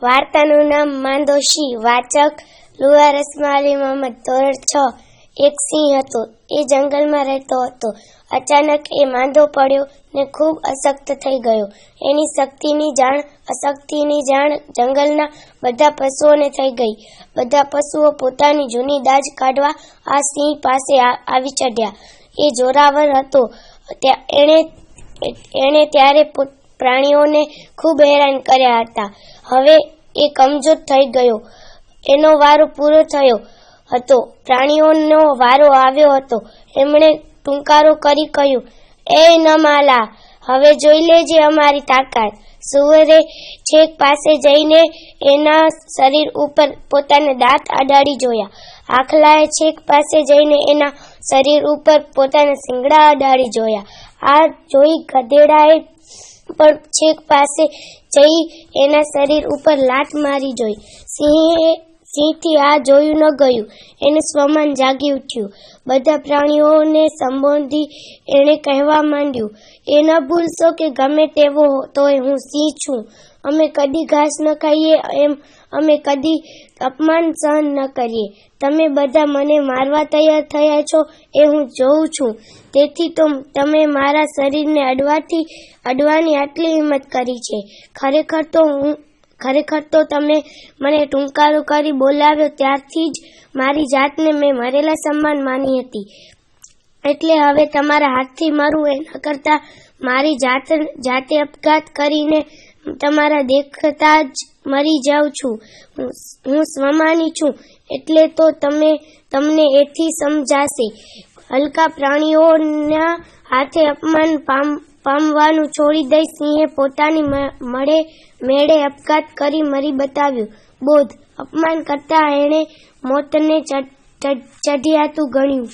વાર્તાનું નામ માંદોશી. વાચક લુઆ રસ્મા અલી મોહમ્મદ. ધોરણ 6. એક સિંહ હતો. એ જંગલમાં રહેતો હતો. અચાનક એ માંદો પડ્યો ને ખૂબ અશક્ત થઈ ગયો. એની અશક્તિની જાણ જંગલના બધા પશુઓને થઈ ગઈ. બધા પશુઓ પોતાની જૂની દાજ કાઢવા આ સિંહ પાસે આવી ચઢ્યા. એ જોરાવર હતો. એણે ત્યારે પ્રાણીઓને ખૂબ હેરાન કર્યા હતા. હવે એ કમજોર થઈ ગયો. એનો વારો પૂરો થયો હતો. પ્રાણીઓનો વારો આવ્યો હતો. એમણે ટૂંકારો કરી કહ્યું, "એ નમાલા, હવે જોઈ લેજે અમારી તાકાત." સુવરે છેક પાસે જઈને એના શરીર ઉપર પોતાના દાંત અડાડી જોયા. આખલાએ છેક પાસે જઈને એના શરીર ઉપર પોતાના શિંગડા અડાડી જોયા. આ જોઈ ગધેડાએ પણ છેક પાસે જઈ એના શરીર ઉપર લાત મારી જોઈ. સિંહથી આ જોયું ન ગયું. એનું સ્વમાન જાગી ઉઠ્યું. બધા પ્રાણીઓને સંબોધી એણે કહેવા માંડ્યું, "એ ન ભૂલશો કે ગમે તેવો તોય હું સિંહ છું. અમે કદી ઘાસ ન ખાઈએ, અમે કદી અપમાન સહન ન કરીએ. તમે બધા મને મારવા તૈયાર થયા છો એ હું જોઉં છું. તેથી તો તમે મારા શરીરને અડવાની આટલી હિંમત કરી છે. ખરેખર તો તમે મને ટૂંકારો કરી બોલાવ્યો ત્યારથી જ મારી જાતને મેં મરેલા સમાન માની હતી. એટલે હવે તમારા હાથથી મરું એના કરતાં મારી જાતે આપઘાત કરીને તમારા દેખતા જ મરી જાઉં છું. હું સ્વમાની છું એટલે તો તમને એથી સમજાશે." હલકા પ્રાણીઓના હાથે અપમાન પામવાનું છોડી દઈ સિંહે પોતાની મેળે આપઘાત કરી મરી બતાવ્યું. બોધ. અપમાન કરતાં એણે મોતને ચઢિયાતું ગણ્યું.